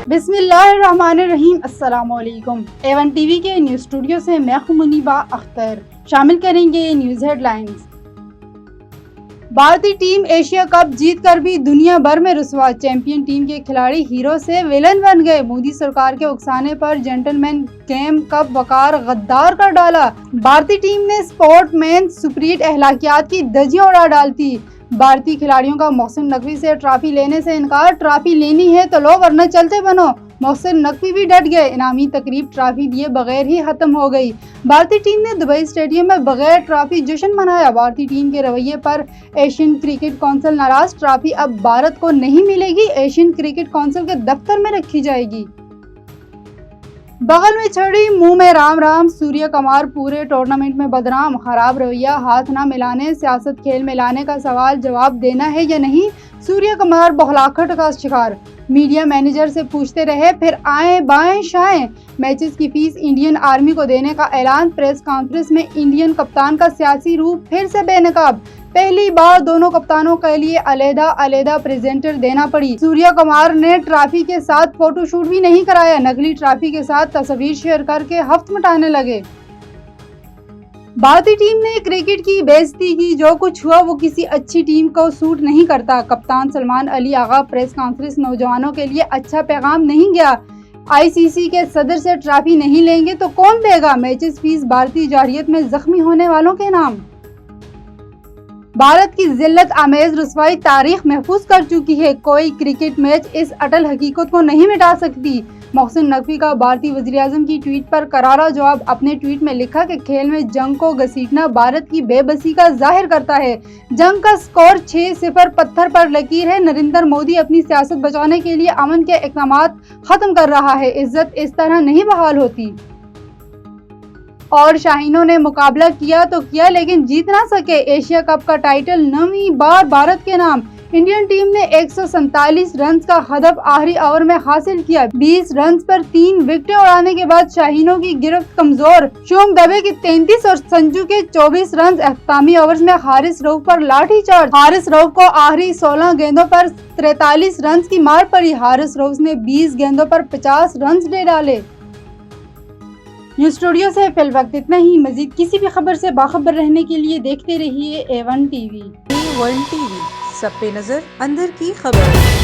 बिस्मिल्लाहिर्रहमानिर्रहीम। अस्सलामुअलैकुम। A1 TV के न्यूज़ स्टूडियो से मैं हूं मुनीबा अख्तर। शामिल करेंगे न्यूज़ हेडलाइंस। भारतीय टीम एशिया कप जीतकर भी दुनिया भर में रुसवा। चैंपियन टीम के खिलाड़ी हीरो से विलन बन गए। मोदी सरकार के उकसाने पर जेंटलमैन गेम कप वकार गद्दार कर डाला। भारतीय टीम ने स्पोर्टमैन स्पिरिट अखलाकियात की धज्जियां उड़ा डालती। भारतीय खिलाड़ियों का मोहसिन नकवी से ट्रॉफी लेने से इनकार। ट्रॉफी लेनी है तो लो वरना चलते बनो। मोहसिन नकवी भी डट गए। इनामी तकरीब ट्रॉफी दिए बगैर ही खत्म हो गई। भारतीय टीम ने दुबई स्टेडियम में बगैर ट्रॉफी जश्न मनाया। भारतीय टीम के रवैये पर एशियन क्रिकेट काउंसिल नाराज। ट्रॉफी अब भारत को नहीं मिलेगी, एशियन क्रिकेट काउंसिल के दफ्तर में रखी जाएगी। बगल में छड़ी मुंह में राम राम। सूर्य कुमार पूरे टूर्नामेंट में बदनाम। खराब रवैया, हाथ न मिलाने, सियासत खेल में लाने का सवाल जवाब देना है या नहीं। सूर्य कुमार बौखलाहट का शिकार। मीडिया मैनेजर से पूछते रहे, फिर आए बाएं शाएं। मैचेस की फीस इंडियन आर्मी को देने का ऐलान। प्रेस कॉन्फ्रेंस में इंडियन कप्तान का सियासी रूप फिर से बेनकाब। पहली बार दोनों कप्तानों के लिए अलग-अलग प्रेजेंटर देना पड़ी। सूर्य कुमार ने ट्रॉफी के साथ फोटोशूट भी नहीं कराया। नकली ट्रॉफी के साथ तस्वीर शेयर करके हफ्त मटाने लगे। भारतीय टीम ने क्रिकेट की बेइज्जती की। जो कुछ हुआ वो किसी अच्छी टीम को सूट नहीं करता। कप्तान सलमान अली आगा प्रेस कॉन्फ्रेंस। नौजवानों के लिए अच्छा पैगाम नहीं गया। आईसीसी के सदर से ट्रॉफी नहीं लेंगे तो कौन देगा। मैचेस फीस भारतीय जारियत में जख्मी होने वालों के नाम। भारत की जिल्लत आमेज रुसवाई तारीख महफूज कर चुकी है। कोई क्रिकेट मैच इस अटल हकीकत को नहीं मिटा सकती। मोहसिन नकवी का भारतीय वज़ीर-ए-आज़म की ट्वीट पर करारा जवाब। अपने ट्वीट में लिखा कि खेल में जंग को घसीटना भारत की बेबसी का जाहिर करता है। जंग का स्कोर 6-0 पत्थर पर लकीर है। नरेंद्र मोदी अपनी सियासत बचाने के लिए अमन के इक़दामात खत्म कर रहा है। इज्जत इस तरह नहीं बहाल होती। और शाहीनों ने मुकाबला किया तो किया लेकिन जीत ना सके। एशिया कप का टाइटल 9वीं बार भारत के नाम। इंडियन टीम ने 147 रन का हदफ आखिरी ओवर में हासिल किया। 20 रन पर 3 विकेटें उड़ाने के बाद शाहीनों की गिरफ्त कमजोर। शुभम दुबे की 33 और संजू के 24 रन। अख्तामी ओवर्स में हारिस रऊफ पर लाठीचार्ज। हारिस रऊफ को आखिरी 16 गेंदों पर 43 रन की मार पड़ी। हारिस रऊफ ने 20 गेंदों पर 50 रन दे डाले। न्यूज़ स्टूडियो से फिल वक्त इतना ही। मजीद किसी भी खबर से बाखबर रहने के लिए देखते रहिए A1 टीवी। A1 टीवी, सब पे नजर, अंदर की खबर।